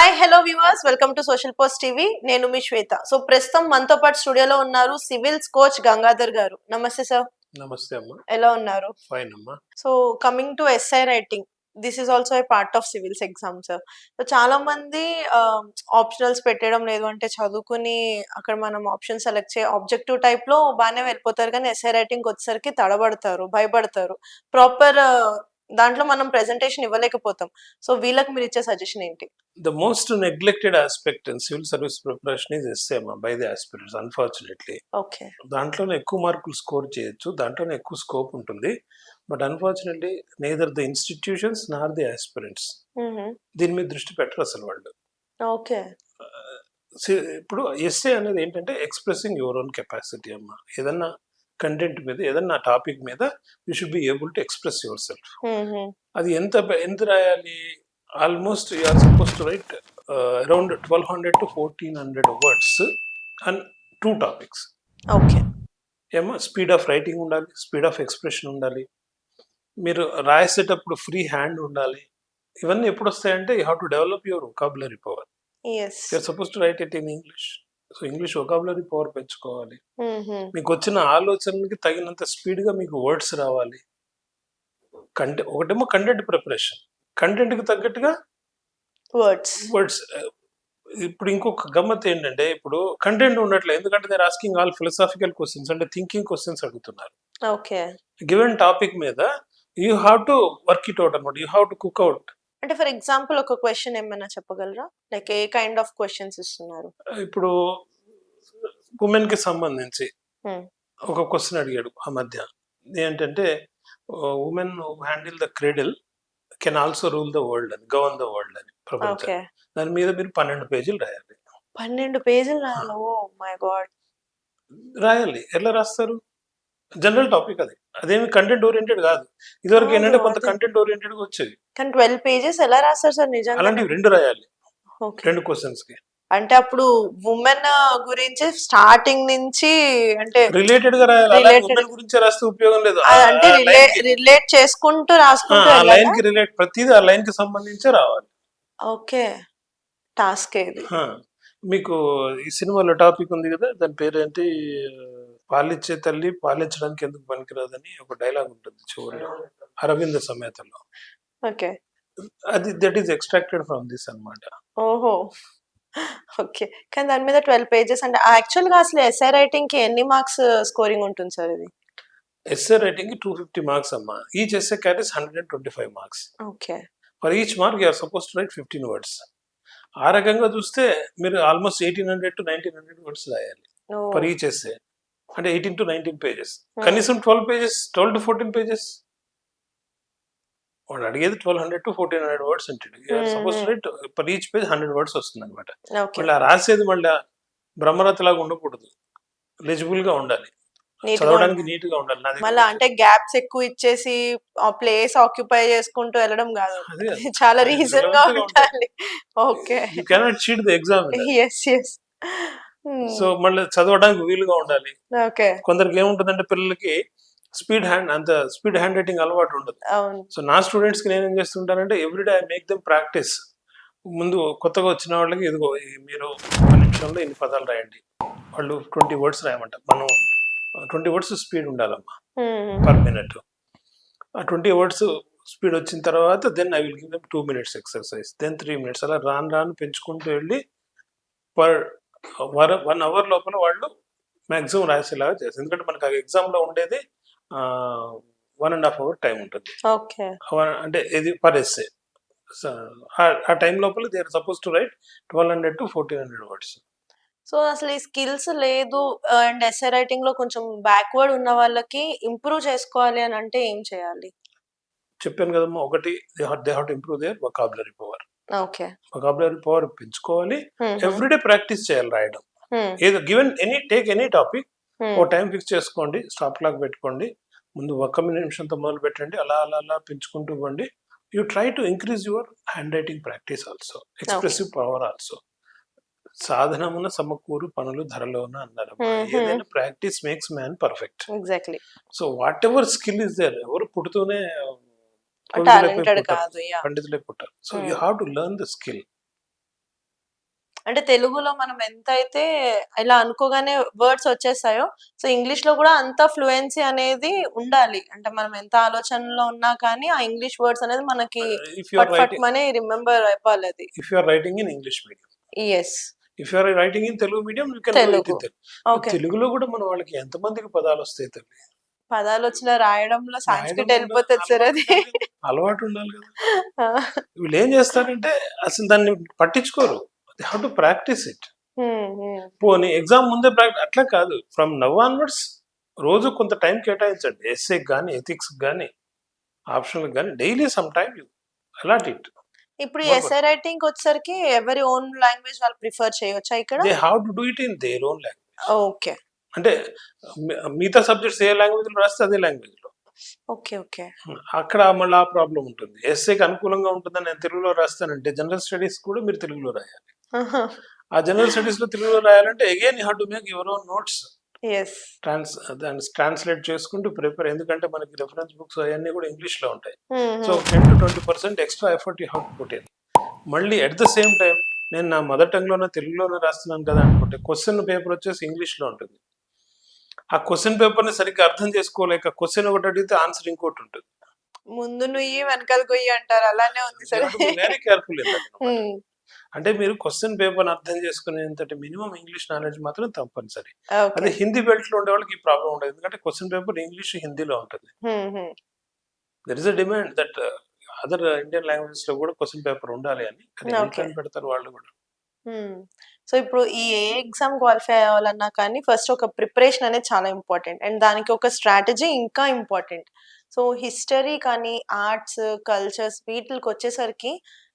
Hi hello viewers, welcome to social post TV. నేను మీ శ్వేత. So ప్రస్తుతం మనతో పాటు స్టూడియోలో ఉన్నారు సివిల్స్ కోచ్ గంగాధర్ గారు. నమస్తే సార్. నమస్తే అమ్మా. ఎలా ఉన్నారు? ఫైన్ అమ్మా. So coming to essay writing, this is also a part of civils exam sir. So చాలా మంది ఆప్షనల్స్ పెట్టడం లేదు, అంటే చదువుకుని అక్కడ మనం ఆప్షన్ సెలెక్ట్ చే ఆబ్జెక్టివ్ టైప్ లో బాగానే వెళ్ళిపోతారు, కానీ ఎస్ఐ రైటింగ్ వచ్చేసరికి తడబడతారు, భయపడతారు. ప్రాపర్ దాంట్లో మనం ప్రెజెంటేషన్ ఇవ్వలేకపోతాం. సో వీళ్ళకి మీరు ఇచ్చే సజెషన్ ఏంటి? The most neglected aspect in civil service preparation is essay అమ్మా, by the aspirants, unfortunately. Okay. దాంట్లోనే ఎక్కువ మార్కులు స్కోర్ చేయొచ్చు, దాంట్లోనే ఎక్కువ స్కోప్ ఉంటుంది. But unfortunately neither the institutions nor the aspirants దీని మీద దృష్టి పెట్టరు అసలు వాళ్ళు. ఓకే. ఇప్పుడు ఎస్ఏ అనేది ఏంటంటే ఎక్స్ప్రెసింగ్ యువర్ ఓన్ కెపాసిటీ అమ్మా. ఏదన్నా కంటెంట్ మీద, ఏదన్నా టాపిక్ మీద you should be able to express yourself. అది ఎంత రాయాలి? Almost you are suppose to write around 1200 to 1400 words and 2 topics. Okay. ఏమో స్పీడ్ ఆఫ్ రైటింగ్ ఉండాలి, స్పీడ్ ఆఫ్ ఎక్స్ప్రెషన్ ఉండాలి, మీరు రాసేటప్పుడు ఫ్రీ హ్యాండ్ ఉండాలి. ఇవన్నీ ఎప్పుడు వస్తాయంటే you have to develop your vocabulary power. You are suppose to write it in English. So English vocabulary power పెంచుకోవాలి. మీకు వచ్చిన ఆలోచనలకి తగినంత స్పీడ్గా మీకు వర్డ్స్ రావాలి. ఒకటేమో కంటెంట్ ప్రిపరేషన్, కంటెంట్కి తగ్గట్టుగా వర్డ్స్. ఇప్పుడు ఇంకొక గమ్మత్ ఏంటంటే, ఇప్పుడు కంటెంట్ ఉన్నట్లే, ఎందుకంటే they are asking all philosophical questions, అంటే థింకింగ్ క్వశ్చన్స్ అడుగుతున్నారు. ఓకే. గివెన్ టాపిక్ మీద you have to work it out అనమాట, you have to cook out. అంటే ఫర్ ఎగ్జాంపుల్ ఒక క్వశ్చన్ ఏమైనా చెప్పగలరా? Like a kind of questions ఇస్తున్నారు? ఇప్పుడు ఉమెన్ కి సంబంధించి ఒక క్వశ్చన్ అడిగాడు ఆ మధ్య. ఏంటంటే women handle the cradle can also rule the world అని, గవర్న్ ద వరల్డ్ అని, ప్రపంచం. దాని మీద మీరు 12 పేజీలు రాయాలి. 12 పేజీలు రాయాలి? Oh my God. రాయాలి. ఎలా రాస్తారు? జనరల్ టాపిక్ అది, అదేమి కంటెంట్ ఓరియంటెడ్ కాదు. ఇదివరకు ఏంటంటే కొంత కంటెంట్ ఓరియంటెడ్ గా వచ్చేది. కానీ 12 పేజెస్ ఎలా రాస్తారు సార్ నిజంగా? అలాంటివి 2 రాయాలి, 2 క్వశ్చన్స్ కి. అంటే అప్పుడు ఉమెన్ గురించి స్టార్టింగ్ నుంచి అంటే రిలేటెడ్ గా రాయాలి. ఉమెన్ గురించి రాస్తే ఉపయోగం లేదు. అంటే రిలేట్ చేసుకుంటూ రాసుకుంటూ ఆ లైన్ కి రిలేట్, ప్రతిదీ ఆ లైన్ కి సంబంధించే రావాలి. ఓకే. టాస్క్ ఇది. మీకు ఈ సినిమాలో టాపిక్ ఉంది కదా, దాని పేరేంటి, పాలిచ్చే తల్లి పాలించడానికి ఎందుకు పనికిరాదని ఒక డైలాగ్ ఉంటుంది చివరిలో, అరవింద సమేతలో. ఓకే. అది that is extracted from this అన్నమాట. ఓహో. ఓకే. కానీ దాని మీద 12 పేజెస్ అంటే యాక్చువల్ గా అసలు ఎస్ఐ రైటింగ్ కి ఎన్ని మార్క్స్ స్కోరింగ్ ఉంటుంది సార్ ఇది? ఎస్ఏ రైటింగ్ కి 250 మార్క్స్ అమ్మా. Each SA carries 125 marks. Okay. For each mark you are suppose to write 15 words. ఆ రకంగా చూస్తే మీరు ఆల్మోస్ట్ 1800 to 1900 వర్డ్స్ రాయాలి ఫర్ ఈచ్ ఎస్ఏ. అంటే 18 to 19 పేజెస్. కనీసం 12 పేజెస్, 12 to 14 పేజెస్. వాడు అడిగేది 1200 to 1400 వర్డ్స్ ఉంటుంది. Suppose right per each page 100 words వస్తుంది అనమాట. మళ్ళీ రాసేది మళ్ళీ బ్రహ్మరథ లాగా ఉండకూడదు, లెజిబుల్ గా ఉండాలి, చదవడానికి నీట్ గా ఉండాలి. మళ్ళీ అంటే గ్యాప్స్ ఎక్కువ ఇచ్చేసి ఆ ప్లేస్ ఆక్యుపై చేసుకుంటూ వెళ్ళడం కాదు, చాలా రీజన్ గా ఉండాలి. Okay. You cannot cheat the exam. yes. So మళ్ళీ చదవడానికి వీలుగా ఉండాలి. ఓకే. కొందరికి ఏముంటుందంటే పిల్లలకి స్పీడ్ హ్యాండ్ రైటింగ్ అలవాటు ఉండదు. సో నా స్టూడెంట్స్ కి నేను ఏం చేస్తుంటానంటే every day I make them practice. ముందు కొత్తగా వచ్చిన వాళ్ళకి ఇదిగో మీరు 1 నిమిషంలో ఇన్ని పదాలు రాయండి, వాళ్ళు 20 వర్డ్స్ రాయమంట. మనం 20 వర్డ్స్ స్పీడ్ ఉండాలమ్మా పర్ మినిట్. ఆ 20 వర్డ్స్ స్పీడ్ వచ్చిన తర్వాత then I will give them 2 minutes exercise, then 3 minutes, అలా రాను పెంచుకుంటూ వెళ్ళి పర్ 1 hour లోపల వాళ్ళు మ్యాక్సిమం రాసేలాగా చేస్తారు. ఎందుకంటే మనకు ఆ ఎగ్జామ్లో ఉండేది 1.5 hour టైం ఉంటుంది. అంటే ఇది పర్ ఎస్సే. ఆ టైం లోపల they are suppose to write 1200 to 1400 words. So అసలు ఈ స్కిల్స్ లేదు అండ్ ఎస్ఏ రైటింగ్ లో కొంచెం బ్యాక్వర్డ్ ఉన్న వాళ్ళకి ఇంప్రూవ్ చేసుకోవాలి అని అంటే ఏం చేయాలి? చెప్పాను కదమ్మా, ఒకటి they have to improve their vocabulary power. Okay. Vocabulary power పెంచుకోవాలి, ఎవ్రీడే ప్రాక్టీస్ చేయాలి రాయడం. ఏదో గివెన్ టేక్ ఎనీ టాపిక్, ఓ టైం ఫిక్స్ చేసుకోండి, స్టాప్ క్లాక్ పెట్టుకోండి, ముందు 1 నిమిషంతో మొదలు పెట్టండి, అలా పెంచుకుంటూ ఇవ్వండి. You try to increase your handwriting practice also, expressive power also. సాధనమున సమకూరు పనులు ధరలోన అన్నారు. ఏదైనా practice makes man perfect. Exactly. So whatever skill is there, ఎవరు పుడుతూనే పండితులే పుట్టారు. So you have to learn the skill. అంటే తెలుగులో మనం ఎంతైతే ఇలా అనుకోగానే వర్డ్స్ వచ్చేస్తాయో, సో ఇంగ్లీష్‌లో కూడా అంత ఫ్లూయెన్సీ అనేది ఉండాలి. అంటే మనం ఎంత ఆలోచనలో ఉన్నా కానీ, ఆ ఇంగ్లీష్ వర్డ్స్ అనేది మనకి ఇఫ్ యు ఆర్ ఫట్ ఫట్ రైటింగ్ మని రిమెంబర్ అవ్వాలది. If you are writing in English medium. Yes. If you are writing in Telugu medium you can do it Telugu. In Telugu. Okay. తెలుగులో కూడా మన వాళ్ళకి ఎంతమందికి పదాలొస్తాయి తల్లి? పదాలొచ్చినా రాయడంలో సాంస్క్రిట్ రాయడంలో ఎళ్ళిపోతది సార్ అది. అలవాటు ఉండాలి కదా! ఆ! వీళ్ళేం చేస్తారంటే అసలు దాన్ని పట్టించుకోరు. They have to practice it. హ్మ్. పోనీ ఎగ్జామ్ ముందే అట్లా కాదు. ఫ్రమ్ నౌ ఆన్వర్డ్స్ రోజు కొంత టైం కేటాయించండి. ఎస్సేకి గాని, ఎథిక్స్‌కి గాని, ఆప్షనల్‌కి గాని daily some time you a lot it. ఇప్పుడు మోర్ ఎస్సే రైటింగ్‌కొచ్చేసరికి ఎవరి ఓన్ లాంగ్వేజ్ వాళ్ళు ప్రిఫర్ చేయొచ్చా ఇక్కడ? They have to do it in their own language. Okay. అంటే మిగతా సబ్జెక్ట్స్ ఏ లాంగ్వేజ్‌లో రాస్తే అదే లాంగ్వేజ్‌లో. ఓకే. అక్కడ మళ్ళీ ఆ ప్రాబ్లమ్ ఉంటుంది. ఎస్సేకి అనుకూలంగా ఉంటుందని నేను తెలుగులో రాస్తానంటే జనరల్ స్టడీస్ కూడా మీరు తెలుగులో రాయాలి. ఆహా! ఆ జనరల్ స్టడీస్‌లో తెలుగులో రాయాలంటే again you have to make your own notes. Yes. దాన్ని ట్రాన్స్‌లేట్ చేసుకుంటూ ప్రిపేర్, ఎందుకంటే మనకి రిఫరెన్స్ బుక్స్ అయన్నీ కూడా ఇంగ్లీష్‌లో ఉంటాయి. సో హ్మ్. 10-20% extra effort you have to put in. మళ్ళీ ఎట్ ద సేమ్ టైమ్ నేను నా మదర్ టంగ్‌లోనే తెలుగులోనే రాస్తున్నాను కదా అనుకుంటే క్వెషన్ పేపర్ వచ్చేసి ఇంగ్లీష్‌లో ఉంటుంది. ఆ క్వెషన్ పేపర్‌ని సరిగ్గా అర్థం చేసుకోలేక క్వెషన్ ఒకటి అడిగితే ఆన్సర్ ఇంకోటి ఉంటుంది. ముందు నుయ్యి వెనకాల గొయ్యి అంటారు. అలానే ఉంది you sir. Have to be very careful in that అన్నమాట. హ్మ్. అంటే మీరు క్వెషన్ పేపర్‌ని అర్థం చేసుకునేంతటి మినిమమ్ ఇంగ్లీష్ నాలెడ్జ్ మాత్రం తప్పనిసరి. ఓకే. అదే హిందీ బెల్ట్‌లో ఉండే వాళ్ళకి ఈ ప్రాబ్లమ్ ఉండదు. ఎందుకంటే క్వెషన్ పేపర్ ఇంగ్లీష్, హిందీలో ఉంటుంది. Hmm. There is a demand that other Indian లాంగ్వేజెస్‌లో కూడా క్వెషన్ పేపర్ ఉండాలి అని. కానీ ఎనీ ఓకే. టైమ్ పెడతారు వాళ్ళు కూడా. హ్మ్. సో, ఇప్పుడు ఈ ఏ ఎగ్జామ్ క్వాలిఫై అవ్వాలన్నా కానీ ఫస్ట్ ఒక ప్రిపరేషన్ అనేది చాలా ఇంపార్టెంట్. అండ్ దానికి ఒక స్ట్రాటజీ ఇంకా ఇంపార్టెంట్. సో, హిస్టరీ కానీ, ఆర్ట్స్, కల్చర్స్ వీటిలకొచ్చేసరికి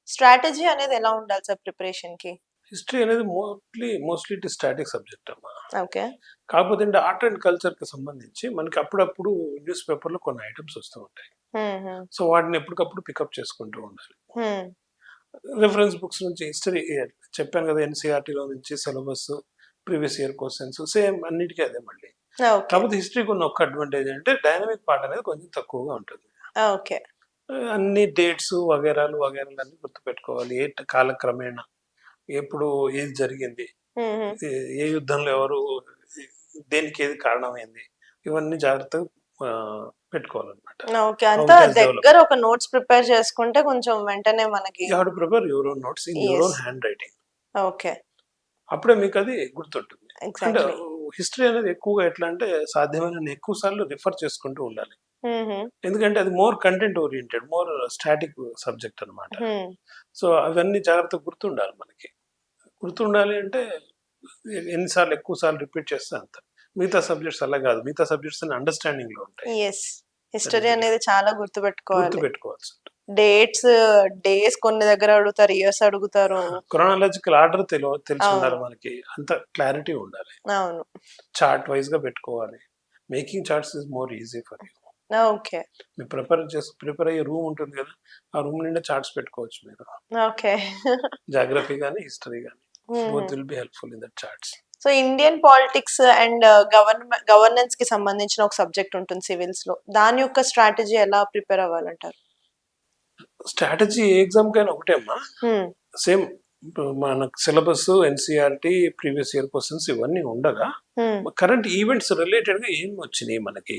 స్ట్రాటజీ అనేది ఎలా ఉండాలి సార్ ప్రిపరేషన్‌కి? హిస్టరీ అనేది mostly it is static subject అమ్మా. ఓకే. కాకపోతే అంటే ఆర్ట్ అండ్ కల్చర్‌కి సంబంధించి మనకి అప్పుడప్పుడు న్యూస్ పేపర్‌లో కొన్ని ఐటెమ్స్ వస్తూ ఉంటాయి. హుహు. సో వాటిని ఎప్పటికప్పుడు పికప్ చేసుకుంటూ ఉండాలి. హ్మ్. రిఫరెన్స్ బుక్స్ నుంచి హిస్టరీ చెప్పాను కదా, ఎన్‌సీఈఆర్‌టీలో నుంచి syllabus, previous year questions same అన్నిటికి అదే మళ్ళీ. ఓకే. కాకపోతే హిస్టరీకి ఉన్న ఒక్క అడ్వాంటేజ్ అంటే డైనమిక్ పార్ట్ అనేది కొంచెం తక్కువగా ఉంటుంది. ఓకే. అన్ని డేట్స్ వగైరాలు అన్నీ గుర్తుపెట్టుకోవాలి. కాలక్రమేణా ఎప్పుడు ఏది జరిగింది, హుహు. ఏ యుద్ధంలో ఎవరు, దేనికి ఏది కారణమైంది, ఇవన్నీ జాగ్రత్తగా పెట్టుకోవాలన్నమాట. ఓకే. హౌ అంతా ఇట్ హాస్ దగ్గర డెవలప్డ్. ఒక నోట్స్ ప్రిపేర్ చేసుకుంటే కొంచెం వెంటనే మనకి you have to prepare your own notes in your yes. Own hand writing. Okay. అప్పుడే మీకు అది గుర్తుంటుంది. అంటే ఎగ్జాక్ట్‌లీ. హిస్టరీ అనేది ఎక్కువగా ఎట్లా అంటే సాధ్యమైనన్ని ఎక్కువ సార్లు రిఫర్ చేసుకుంటూ ఉండాలి. హుహు. ఎందుకంటే అది more content oriented, more static subject అన్నమాట. హ్మ్. సో అవన్నీ జాగ్రత్తగా గుర్తుండాలి మనకి. గుర్తుండాలి అంటే ఎన్ని సార్లు ఎక్కువ సార్లు రిపీట్ చేస్తే అంత. మిగతా సబ్జెక్ట్స్ అలా కాదు. మిగతా సబ్జెక్ట్స్ అన్ని అండర్‌స్టాండింగ్‌లో ఉంటాయి. Yes. That is history the అనేది డిఫరెన్స్. చాలా గుర్తుపెట్టుకోవాలి. గుర్తుపెట్టుకోవాల్సి ఉంటుంది. డేట్స్, డేస్ కొన్ని దగ్గర అడుగుతారు. ఇయర్స్ అడుగుతారు. క్రోనాలజికల్ ఆర్డర్ తెలిసుండాలి అవును. మనకి. అంత క్లారిటీ ఉండాలి. అవును. చార్ట్ వైస్‌గా పెట్టుకోవాలి. Making charts is more easy for you. Okay. మీరు ప్రిపేర్ అయ్యే రూమ్ ఉంటుంది కదా! ఆ రూమ్ నిండా చార్ట్స్ పెట్టుకోవచ్చు మీరు. ఓకే. జాగ్రఫీ గాని, హిస్టరీ గాని. హుహు. Both will be helpful in that charts. So, Indian politics and గవర్నెన్స్‌కి సంబంధించిన ఒక సబ్జెక్ట్ ఉంటుంది సివిల్స్‌లో. దాని యొక్క స్ట్రాటజీ ఎలా ప్రిపేర్ అవ్వాలంటారు? స్ట్రాటజీ ఏ ఎగ్జామ్‌కైనా ఒకటే అమ్మా. హ్మ్. సేమ్ ఇప్పుడు మనకు syllabus, NCERT, previous year questions ఇవన్నీ ఉండగా హ్మ్. కరెంట్ ఈవెంట్స్ రిలేటెడ్‌గా ఏం వచ్చినాయి మనకి.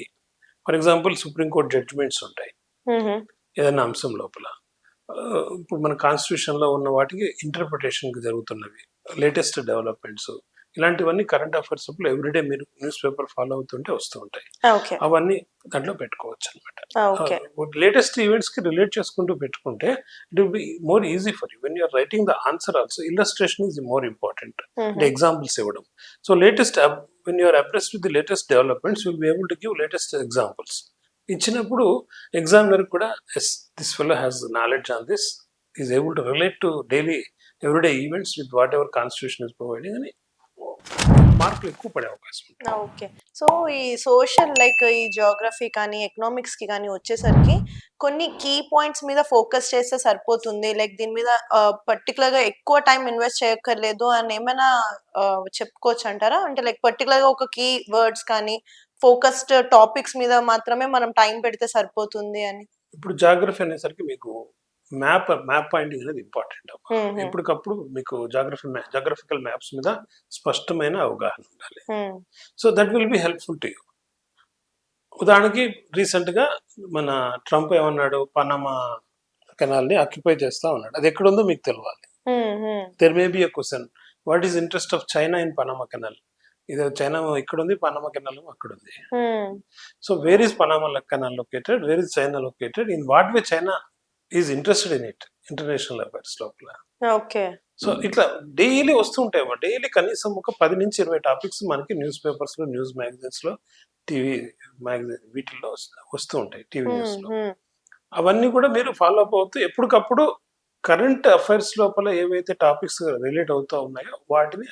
For example Supreme Court judgments ఉంటాయి. హుహు. ఏదైనా అంశం లోపల. ఇప్పుడు మన కాన్స్టిట్యూషన్‌లో ఉన్న వాటికి ఇంటర్ప్రిటేషన్‌కి జరుగుతున్నవి. లేటెస్ట్ డెవలప్‌మెంట్స్ ఇలాంటివన్నీ కరెంట్ అఫైర్స్ అప్పుడు ఎవ్రీడే మీరు న్యూస్ పేపర్ ఫాలో అవుతుంటే వస్తూ ఉంటాయి. ఓకే. అవన్నీ దాంట్లో పెట్టుకోవచ్చనమాట. ఓకే. లేటెస్ట్ ఈవెంట్స్‌కి రిలేట్ చేసుకుంటూ పెట్టుకుంటే it will be more easy for you. When you are writing the answer also illustration is more important. అంటే హుహు. ఎగ్జాంపుల్స్ ఇవ్వడం. So when you are abreast with the latest developments you will be able to give latest examples. ఇచ్చినప్పుడు examiner కూడా yes this fellow has knowledge on this, is able to relate to daily everyday events with what ever constitution is providing అని మార్కులు ఎక్కువ పడే అవకాశం ఉంది. Okay. So, ఈ social like ఈ జియోగ్రఫీ కానీ, ఎకనామిక్స్‌కి కానీ వచ్చేసరికి కొన్ని కీ పాయింట్స్ మీద ఫోకస్ చేస్తే సరిపోతుంది. లైక్ దీని మీద పర్టిక్యులర్‌గా ఎక్కువ టైమ్ ఇన్వెస్ట్ చేయక్కర్లేదు అని ఏమైనా చెప్పుకోవచ్చంటారా? అంటే లైక్ పర్టిక్యులర్‌గా ఒక కీ వర్డ్స్ కానీ, ఫోకస్డ్ టాపిక్స్ మీద మాత్రమే మనం టైమ్ పెడితే సరిపోతుంది అని. ఇప్పుడు జాగ్రఫీ అనేసరికి మీకు మ్యాప్ పాయింటింగ్ అనేది ఇంపార్టెంట్. ఎప్పటికప్పుడు మీకు జాగ్రఫికల్ మ్యాప్స్ మీద స్పష్టమైన అవగాహన ఉండాలి. So that will be helpful to you. ఉదాహరణకి రీసెంట్గా మన ట్రంప్ ఏమన్నాడు, పనామా కెనాల్ని ఆక్యుపై చేస్తా ఉన్నాడు. అది ఎక్కడుందో మీకు తెలియాలి. There may be a question, what is interest of China in Panama canal? ఇది చైనా ఇక్కడ ఉంది, పనామా కెనాల్ అక్కడ ఉంది. So where is Panama canal located, where is China located, in what way China is interested in it, international affairs లోపల. Okay. So ఇట్లా daily వస్తుంటాయి. Daily కనీసం ఒక 10 నుంచి 20 టాపిక్స్ మనకి న్యూస్ పేపర్స్ లో, న్యూస్ మ్యాగజైన్స్ లో, టీవీ మ్యాగజైన్ వీటిల్లో వస్తూ ఉంటాయి, టీవీ న్యూస్ లో. అవన్నీ కూడా మీరు ఫాలో అప్ అవుతూ ఎప్పటికప్పుడు కరెంట్ అఫైర్స్ లోపల ఏవైతే టాపిక్స్ రిలేట్ అవుతూ ఉన్నాయో వాటిని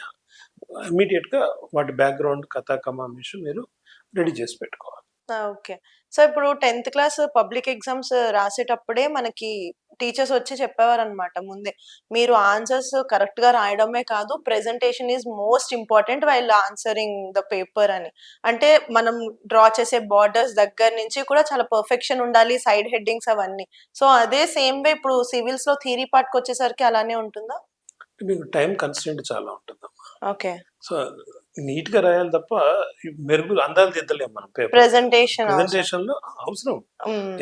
ఇమీడియట్ గా వాటి బ్యాక్గ్రౌండ్ కథా కమాంబినేషన్ మీరు రెడీ చేసి పెట్టుకోవాలి. ఓకే. సో ఇప్పుడు 10th క్లాస్ పబ్లిక్ ఎగ్జామ్స్ రాసేటప్పుడే మనకి టీచర్స్ వచ్చి చెప్పేవారనమాట ముందే. మీరు ఆన్సర్స్ కరెక్ట్ గా రాయడమే కాదు, presentation is most important while answering the paper అని. అంటే మనం డ్రా చేసే బార్డర్స్ దగ్గర నుంచి కూడా చాలా పర్ఫెక్షన్ ఉండాలి, సైడ్ హెడ్డింగ్స్ అవన్నీ. సో అదే సేమ్ వే ఇప్పుడు సివిల్స్ లో థియరీ పార్ట్కి వచ్చేసరికి అలానే ఉంటుందా? మీకు టైం కన్స్టెంట్ చాలా ఉంటుందమ్మా. ఓకే. సో నీట్ గా రాయాలి తప్ప మెరుగులు అందాలు దిద్దలేము మనం. ప్రెజెంటేషన్ లో అవసరం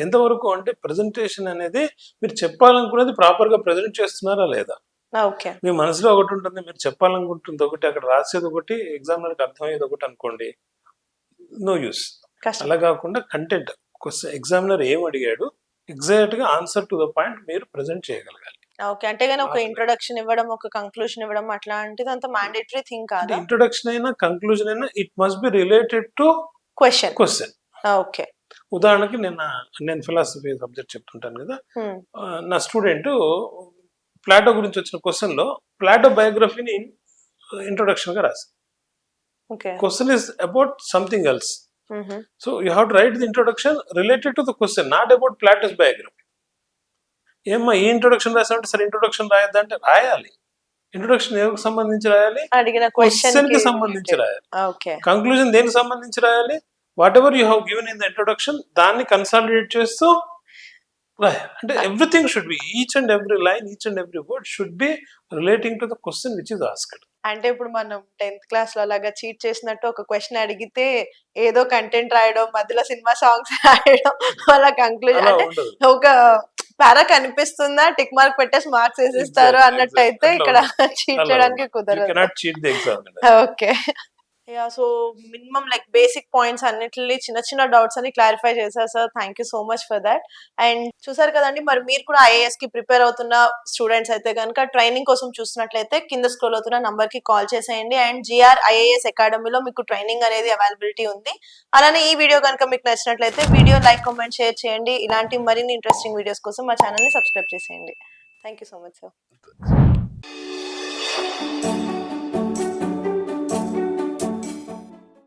ఎంతవరకు అంటే, ప్రెజెంటేషన్ అనేది మీరు చెప్పాలనుకున్నది ప్రాపర్ గా ప్రెజెంట్ చేస్తున్నారా లేదా. మీ మనసులో ఒకటి ఉంటుంది, మీరు చెప్పాలనుకుంటుంది ఒకటి, అక్కడ రాసేది ఒకటి, ఎగ్జామినర్కి అర్థమయ్యేది ఒకటి అనుకోండి, నో యూస్. అలా కాకుండా కంటెంట్, ఎగ్జామినర్ ఏం అడిగాడు ఎగ్జాక్ట్ గా ఆన్సర్ టు ద పాయింట్ మీరు ప్రెజెంట్ చేయగలగాలి. ఓకే. అంటే గాని ఒక ఇంట్రొడక్షన్ ఇవ్వడం, ఒక కంక్లూజన్ ఇవ్వడం అట్లాంటిది అంత మ్యాండేటరీ థింగ్ కాదా? ఇంట్రొడక్షన్ అయినా కంక్లూజన్ అయినా it must be related to question. Okay. ఉదాహరణకి నేను ఫిలాసఫీ సబ్జెక్ట్ చెప్తుంటాను కదా, నా స్టూడెంట్ ప్లాటో గురించి వచ్చిన క్వశ్చన్ లో ప్లాటో బయోగ్రఫీని ఇంట్రొడక్షన్ గా రాసి, question is about something else. So you have to write the introduction related to the question, not about Plato's biography. ఏమ్మా ఈ ఇంట్రొడక్షన్ రాసామంటే సరే ఇంట్రొడక్షన్ రాయొద్దంటే రాయాలి. ఇంట్రొడక్షన్ ఎవరికి సంబంధించి రాయాలి? అడిగిన క్వశ్చన్ కి సంబంధించి రాయాలి. కంక్లూజన్ దేనికి సంబంధించి రాయాలి? What ever you have given in the introduction దాన్ని కన్సాలిడేట్ చేస్తూ రాయాలి. అంటే everything should be, each and every line, each and every word should be relating to the question which is asked. అంటే ఇప్పుడు మనం 10th క్లాస్ లో అలాగా cheat చేసినట్టు ఒక క్వశ్చన్ అడిగితే ఏదో కంటెంట్ రాయడం, మధ్యలో సినిమా సాంగ్స్ రాయడం, అలా కంక్లూజన్ అంటే ఒక పారా కనిపిస్తుందా, టిక్ మార్క్ పెట్టేసి మార్క్స్ వేసిస్తారు అన్నట్టు అయితే ఇక్కడ చీట్ చేయడానికి కుదరదు. Okay. So minimum like basic points అన్నిటిని, చిన్న చిన్న డౌట్స్ అని క్లారిఫై చేశారు sir. Thank you so much for that. And చూసారు కదండి, మరి మీరు కూడా ఐఏఎస్ కి ప్రిపేర్ అవుతున్న స్టూడెంట్స్ అయితే కనుక ట్రైనింగ్ కోసం చూసినట్లయితే కింద స్క్రోల్ అవుతున్న నంబర్ కి కాల్ చేసేయండి. అండ్ జిఆర్ ఐఏఎస్ అకాడమీలో మీకు ట్రైనింగ్ అనేది అవైలబిలిటీ ఉంది. అలానే ఈ వీడియో కనుక మీకు నచ్చినట్లయితే వీడియో లైక్, కామెంట్, షేర్ చేయండి. ఇలాంటి మరిన్ని ఇంట్రెస్టింగ్ వీడియోస్ కోసం మా ఛానల్ ని సబ్స్క్రైబ్ చేసేయండి. Thank you so much sir.